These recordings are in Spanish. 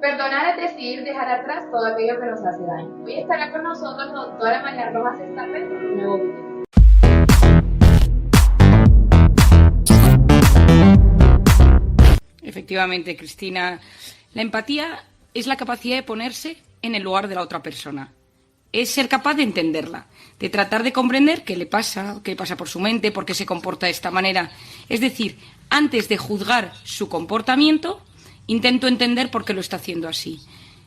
Perdonar es decir, dejar atrás todo aquello que nos hace daño. Hoy estará con nosotros la doctora María Rojas Estapel con un nuevo video. Efectivamente, Cristina, la empatía es la capacidad de ponerse en el lugar de la otra persona. Es ser capaz de entenderla, de tratar de comprender qué le pasa por su mente, por qué se comporta de esta manera. Es decir, antes de juzgar su comportamiento, intento entender por qué lo está haciendo así.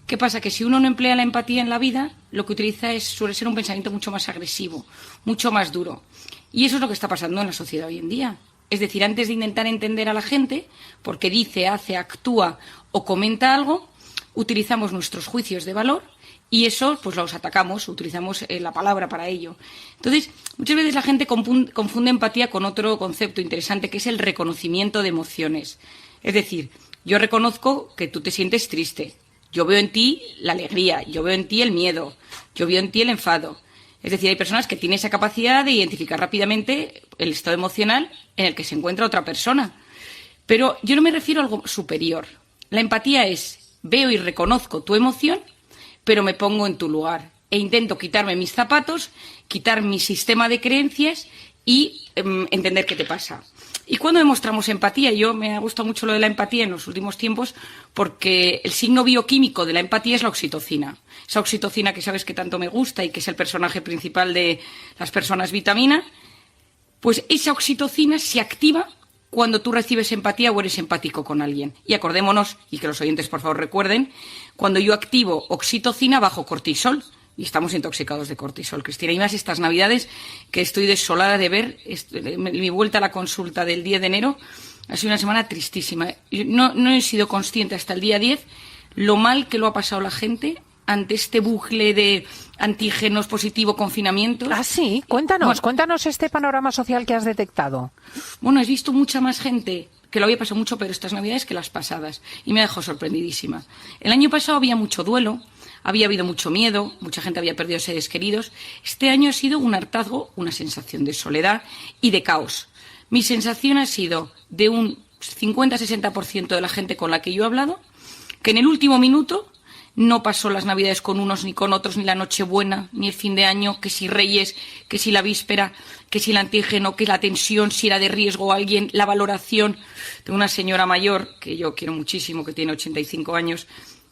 ¿Qué pasa? Que si uno no emplea la empatía en la vida, lo que utiliza suele ser un pensamiento mucho más agresivo, mucho más duro. Y eso es lo que está pasando en la sociedad hoy en día. Es decir, antes de intentar entender a la gente, porque dice, hace, actúa o comenta algo, utilizamos nuestros juicios de valor y eso pues los atacamos, utilizamos la palabra para ello. Entonces, muchas veces la gente confunde empatía con otro concepto interesante, que es el reconocimiento de emociones. Es decir, yo reconozco que tú te sientes triste, yo veo en ti la alegría, yo veo en ti el miedo, yo veo en ti el enfado. Es decir, hay personas que tienen esa capacidad de identificar rápidamente el estado emocional en el que se encuentra otra persona. Pero yo no me refiero a algo superior. La empatía es, veo y reconozco tu emoción, pero me pongo en tu lugar e intento quitarme mis zapatos, quitar mi sistema de creencias y entender qué te pasa. ¿Y cuándo demostramos empatía? Me ha gustado mucho lo de la empatía en los últimos tiempos porque el signo bioquímico de la empatía es la oxitocina. Esa oxitocina que sabes que tanto me gusta y que es el personaje principal de Las personas vitamina, pues esa oxitocina se activa cuando tú recibes empatía o eres empático con alguien. Y acordémonos, y que los oyentes por favor recuerden, cuando yo activo oxitocina bajo cortisol. Y estamos intoxicados de cortisol, Cristina. Y más estas Navidades que estoy desolada de ver. Mi vuelta a la consulta del 10 de enero ha sido una semana tristísima. No he sido consciente hasta el día 10 lo mal que lo ha pasado la gente ante este bucle de antígenos, positivo, confinamiento. Ah, sí. Cuéntanos este panorama social que has detectado. Bueno, has visto mucha más gente que lo había pasado mucho peor estas Navidades que las pasadas. Y me ha dejado sorprendidísima. El año pasado había mucho duelo. Había habido mucho miedo, mucha gente había perdido seres queridos. Este año ha sido un hartazgo, una sensación de soledad y de caos. Mi sensación ha sido de un 50-60% de la gente con la que yo he hablado, que en el último minuto no pasó las Navidades con unos ni con otros, ni la Nochebuena, ni el fin de año, que si Reyes, que si la víspera, que si el antígeno, que la tensión, si era de riesgo alguien, la valoración. Tengo una señora mayor, que yo quiero muchísimo, que tiene 85 años,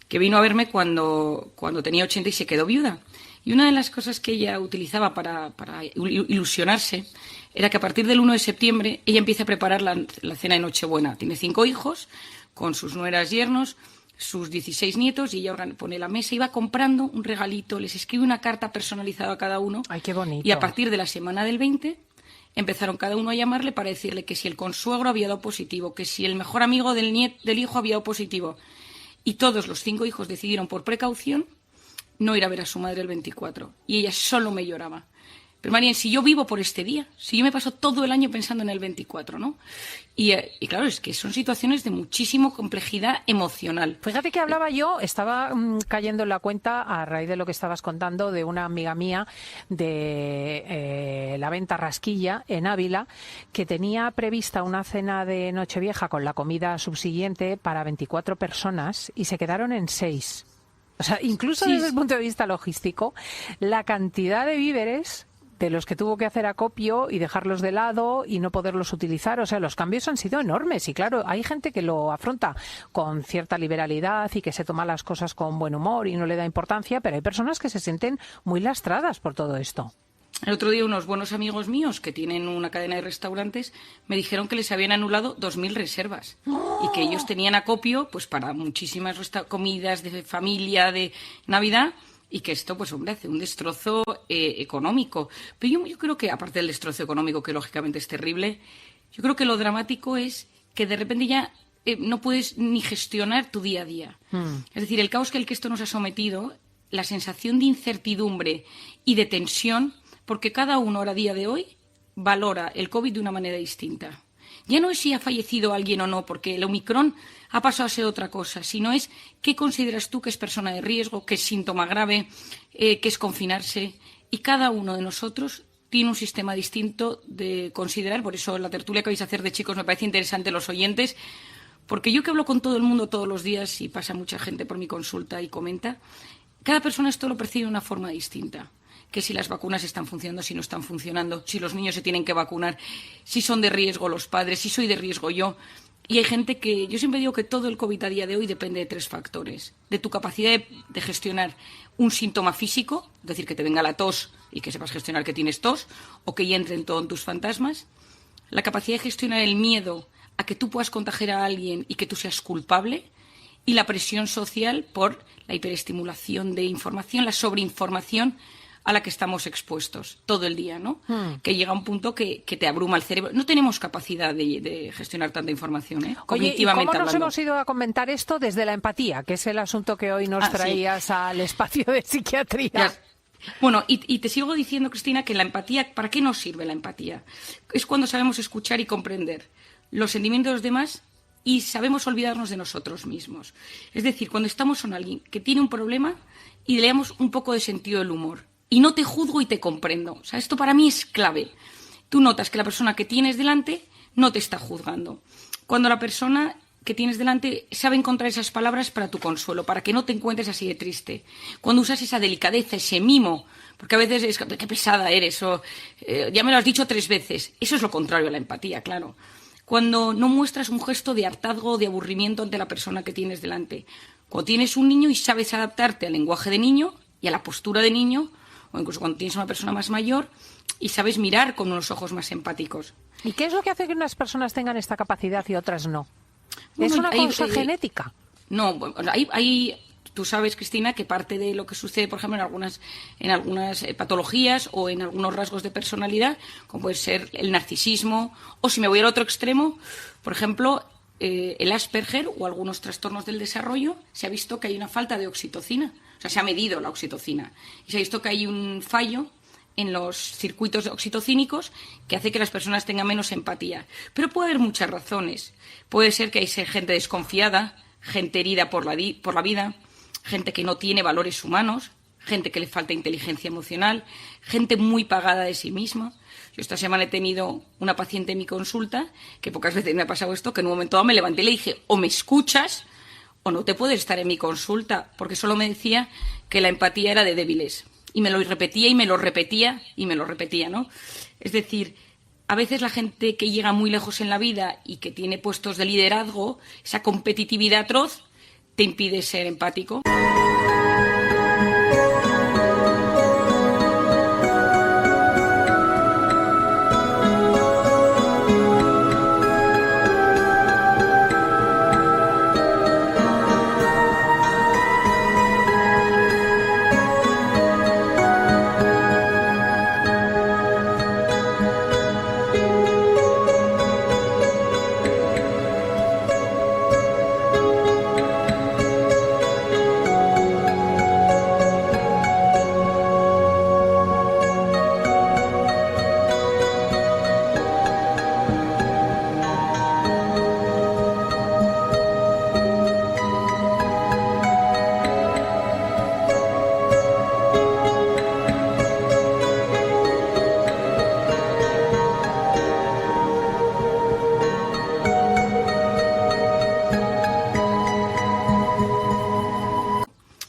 que vino a verme cuando tenía 80 y se quedó viuda. Y una de las cosas que ella utilizaba para ilusionarse era que a partir del 1 de septiembre ella empieza a preparar la cena de Nochebuena. Tiene 5 hijos, con sus nueras, yernos, sus 16 nietos, y ella pone la mesa y va comprando un regalito, les escribe una carta personalizada a cada uno. ¡Ay, qué bonito! Y a partir de la semana del 20 empezaron cada uno a llamarle para decirle que si el consuegro había dado positivo, que si el mejor amigo del hijo había dado positivo. Y todos los 5 hijos decidieron, por precaución, no ir a ver a su madre el 24. Y ella solo me lloraba. Pero, María, si yo vivo por este día, si yo me paso todo el año pensando en el 24, ¿no? Y claro, es que son situaciones de muchísima complejidad emocional. Fíjate que estaba cayendo en la cuenta, a raíz de lo que estabas contando, de una amiga mía de la Venta Rasquilla, en Ávila, que tenía prevista una cena de Nochevieja con la comida subsiguiente para 24 personas y se quedaron en 6. O sea, incluso desde el punto de vista logístico, la cantidad de víveres de los que tuvo que hacer acopio y dejarlos de lado y no poderlos utilizar. O sea, los cambios han sido enormes y claro, hay gente que lo afronta con cierta liberalidad y que se toma las cosas con buen humor y no le da importancia, pero hay personas que se sienten muy lastradas por todo esto. El otro día unos buenos amigos míos que tienen una cadena de restaurantes me dijeron que les habían anulado 2.000 reservas y que ellos tenían acopio pues para muchísimas comidas de familia, de Navidad. Y que esto, pues hombre, hace un destrozo económico. Pero yo creo que, aparte del destrozo económico, que lógicamente es terrible, yo creo que lo dramático es que de repente ya no puedes ni gestionar tu día a día. Es decir, el caos que esto nos ha sometido, la sensación de incertidumbre y de tensión, porque cada uno ahora, a día de hoy, valora el COVID de una manera distinta. Ya no es si ha fallecido alguien o no, porque el Omicron ha pasado a ser otra cosa, sino es qué consideras tú que es persona de riesgo, que es síntoma grave, que es confinarse. Y cada uno de nosotros tiene un sistema distinto de considerar. Por eso la tertulia que vais a hacer de chicos me parece interesante, los oyentes, Porque yo que hablo con todo el mundo todos los días y pasa mucha gente por mi consulta y comenta, cada persona esto lo percibe de una forma distinta. Que si las vacunas están funcionando, si no están funcionando, si los niños se tienen que vacunar, si son de riesgo los padres, si soy de riesgo yo. Y hay gente que, yo siempre digo que todo el COVID a día de hoy depende de 3 factores. De tu capacidad de gestionar un síntoma físico, es decir, que te venga la tos y que sepas gestionar que tienes tos, o que ya entren todos tus fantasmas. La capacidad de gestionar el miedo a que tú puedas contagiar a alguien y que tú seas culpable. Y la presión social por la hiperestimulación de información, la sobreinformación a la que estamos expuestos todo el día, ¿no? Que llega un punto que te abruma el cerebro. No tenemos capacidad de gestionar tanta información, ¿eh? Cognitivamente ¿cómo nos hablando. hemos ido a comentar esto desde la empatía, que es el asunto que hoy nos traías al espacio de psiquiatría? Ya. Bueno, y te sigo diciendo, Cristina, que la empatía, ¿para qué nos sirve la empatía? Es cuando sabemos escuchar y comprender los sentimientos de los demás y sabemos olvidarnos de nosotros mismos. Es decir, cuando estamos con alguien que tiene un problema y le damos un poco de sentido del humor. Y no te juzgo y te comprendo. O sea, esto para mí es clave. Tú notas que la persona que tienes delante no te está juzgando. Cuando la persona que tienes delante sabe encontrar esas palabras para tu consuelo, para que no te encuentres así de triste. Cuando usas esa delicadeza, ese mimo, porque a veces es qué pesada eres, o ya me lo has dicho 3 veces. Eso es lo contrario a la empatía, claro. Cuando no muestras un gesto de hartazgo o de aburrimiento ante la persona que tienes delante. Cuando tienes un niño y sabes adaptarte al lenguaje de niño y a la postura de niño, o incluso cuando tienes una persona más mayor y sabes mirar con unos ojos más empáticos. ¿Y qué es lo que hace que unas personas tengan esta capacidad y otras no? Bueno, ¿Es una cosa genética? No, hay, tú sabes, Cristina, que parte de lo que sucede, por ejemplo, en algunas patologías o en algunos rasgos de personalidad, como puede ser el narcisismo, o si me voy al otro extremo, por ejemplo, el Asperger o algunos trastornos del desarrollo, se ha visto que hay una falta de oxitocina. O sea, se ha medido la oxitocina y se ha visto que hay un fallo en los circuitos oxitocínicos que hace que las personas tengan menos empatía. Pero puede haber muchas razones. Puede ser que hay gente desconfiada, gente herida por la vida, gente que no tiene valores humanos, gente que le falta inteligencia emocional, gente muy pagada de sí misma. Yo esta semana he tenido una paciente en mi consulta que pocas veces me ha pasado esto, que en un momento dado me levanté y le dije, o me escuchas o no te puedes estar en mi consulta, porque solo me decía que la empatía era de débiles. Y me lo repetía y me lo repetía y me lo repetía, ¿no? Es decir, a veces la gente que llega muy lejos en la vida y que tiene puestos de liderazgo, esa competitividad atroz, te impide ser empático.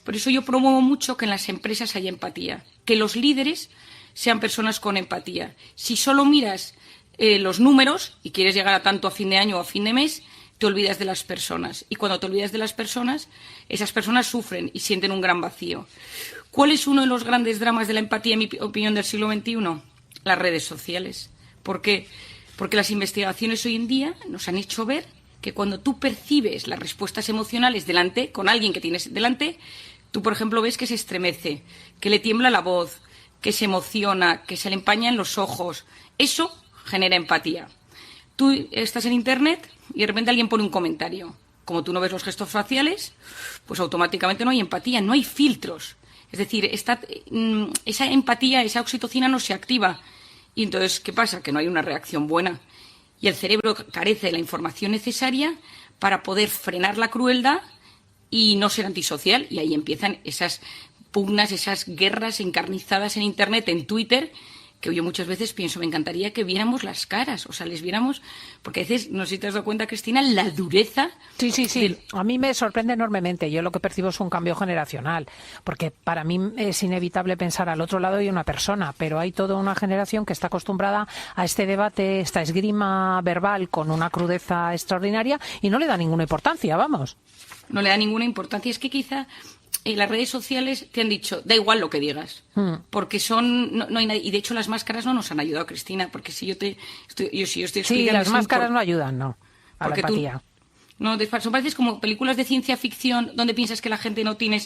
Por eso yo promuevo mucho que en las empresas haya empatía, que los líderes sean personas con empatía. Si solo miras los números y quieres llegar a tanto a fin de año o a fin de mes, te olvidas de las personas. Y cuando te olvidas de las personas, esas personas sufren y sienten un gran vacío. ¿Cuál es uno de los grandes dramas de la empatía, en mi opinión, del siglo XXI? Las redes sociales. ¿Por qué? Porque las investigaciones hoy en día nos han hecho ver que cuando tú percibes las respuestas emocionales delante, con alguien que tienes delante, tú, por ejemplo, ves que se estremece, que le tiembla la voz, que se emociona, que se le empañan los ojos. Eso genera empatía. Tú estás en Internet y de repente alguien pone un comentario. Como tú no ves los gestos faciales, pues automáticamente no hay empatía, no hay filtros. Es decir, esa empatía, esa oxitocina no se activa. Y entonces, ¿qué pasa? Que no hay una reacción buena. Y el cerebro carece de la información necesaria para poder frenar la crueldad y no ser antisocial. Y ahí empiezan esas pugnas, esas guerras encarnizadas en Internet, en Twitter, que yo muchas veces pienso, me encantaría que viéramos las caras, o sea, les viéramos, porque a veces, no sé si te has dado cuenta, Cristina, la dureza. Sí. A mí me sorprende enormemente. Yo lo que percibo es un cambio generacional, porque para mí es inevitable pensar al otro lado hay una persona, pero hay toda una generación que está acostumbrada a este debate, esta esgrima verbal con una crudeza extraordinaria y no le da ninguna importancia, vamos. No le da ninguna importancia. Es que quizá las redes sociales te han dicho, da igual lo que digas, porque no hay nadie. Y de hecho las máscaras no nos han ayudado, Cristina, porque si yo estoy explicando... Sí, las máscaras no ayudan, no, a la empatía. Son pareces como películas de ciencia ficción donde piensas que la gente no tiene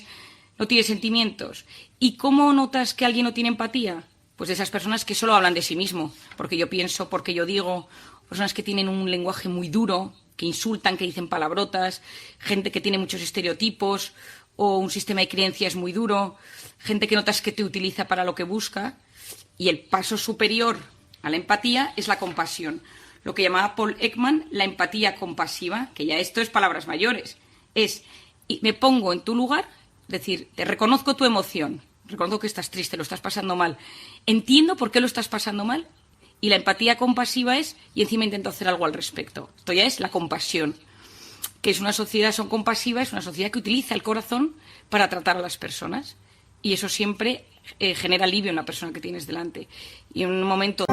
sentimientos. ¿Y cómo notas que alguien no tiene empatía? Pues de esas personas que solo hablan de sí mismo, porque yo pienso, porque yo digo, personas que tienen un lenguaje muy duro, que insultan, que dicen palabrotas, gente que tiene muchos estereotipos o un sistema de creencias muy duro, gente que notas que te utiliza para lo que busca. Y el paso superior a la empatía es la compasión. Lo que llamaba Paul Ekman la empatía compasiva, que ya esto es palabras mayores. Me pongo en tu lugar, es decir, te reconozco tu emoción, reconozco que estás triste, lo estás pasando mal, entiendo por qué lo estás pasando mal. Y la empatía compasiva y encima intento hacer algo al respecto. Esto ya es la compasión, que es una sociedad compasiva, es una sociedad que utiliza el corazón para tratar a las personas. Y eso siempre genera alivio en la persona que tienes delante. Y en un momento...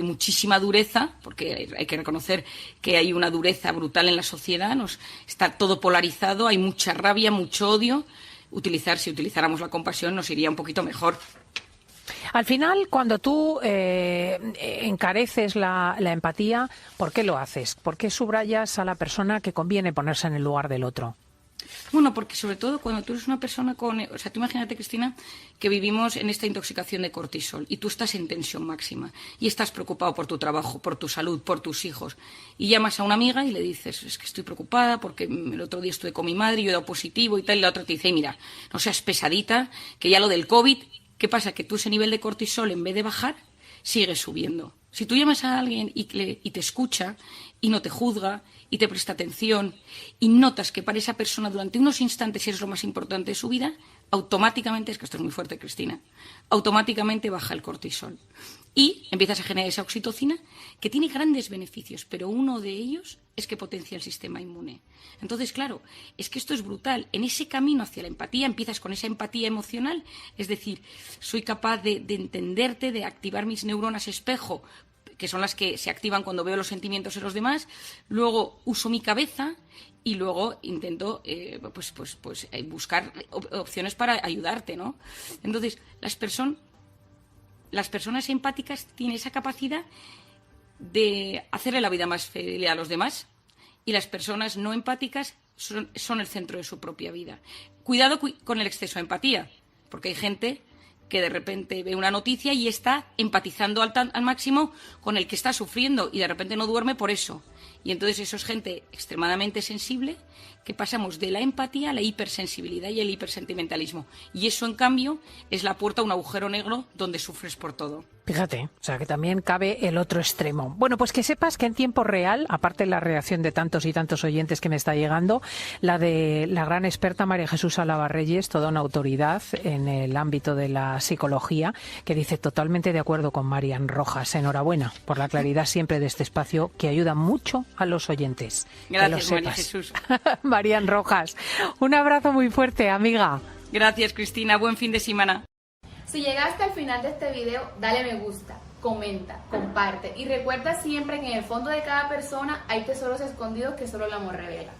muchísima dureza, porque hay que reconocer que hay una dureza brutal en la sociedad, está todo polarizado, hay mucha rabia, mucho odio. Si utilizáramos la compasión nos iría un poquito mejor. Al final, cuando tú encareces la empatía, ¿por qué lo haces? ¿Por qué subrayas a la persona que conviene ponerse en el lugar del otro? Bueno, porque sobre todo cuando tú eres una persona tú imagínate, Cristina, que vivimos en esta intoxicación de cortisol y tú estás en tensión máxima y estás preocupado por tu trabajo, por tu salud, por tus hijos y llamas a una amiga y le dices, es que estoy preocupada porque el otro día estuve con mi madre y yo he dado positivo y tal, y la otra te dice, mira, no seas pesadita, que ya lo del COVID, ¿qué pasa? Que tú ese nivel de cortisol en vez de bajar, sigue subiendo. Si tú llamas a alguien y te escucha y no te juzga y te presta atención y notas que para esa persona durante unos instantes eres lo más importante de su vida, automáticamente, es que esto es muy fuerte, Cristina, automáticamente baja el cortisol. Y empiezas a generar esa oxitocina que tiene grandes beneficios, pero uno de ellos es que potencia el sistema inmune. Entonces, claro, es que esto es brutal. En ese camino hacia la empatía empiezas con esa empatía emocional, es decir, soy capaz de entenderte, de activar mis neuronas espejo, que son las que se activan cuando veo los sentimientos en los demás, luego uso mi cabeza y luego intento buscar opciones para ayudarte, ¿no? Entonces, las personas empáticas tienen esa capacidad de hacerle la vida más feliz a los demás y las personas no empáticas son el centro de su propia vida. Cuidado con el exceso de empatía, porque hay gente que de repente ve una noticia y está empatizando al máximo con el que está sufriendo y de repente no duerme por eso. Y entonces eso es gente extremadamente sensible, que pasamos de la empatía a la hipersensibilidad y el hipersentimentalismo. Y eso, en cambio, es la puerta a un agujero negro donde sufres por todo. Fíjate, o sea que también cabe el otro extremo. Bueno, pues que sepas que en tiempo real, aparte de la reacción de tantos y tantos oyentes que me está llegando, la de la gran experta María Jesús Álava Reyes, toda una autoridad en el ámbito de la psicología, que dice totalmente de acuerdo con Marian Rojas. Enhorabuena por la claridad siempre de este espacio que ayuda mucho a los oyentes. Gracias, María Jesús. Marian Rojas, un abrazo muy fuerte, amiga. Gracias, Cristina. Buen fin de semana. Si llegaste al final de este video, dale me gusta. comenta, comparte y recuerda siempre que en el fondo de cada persona hay tesoros escondidos que solo el amor revela.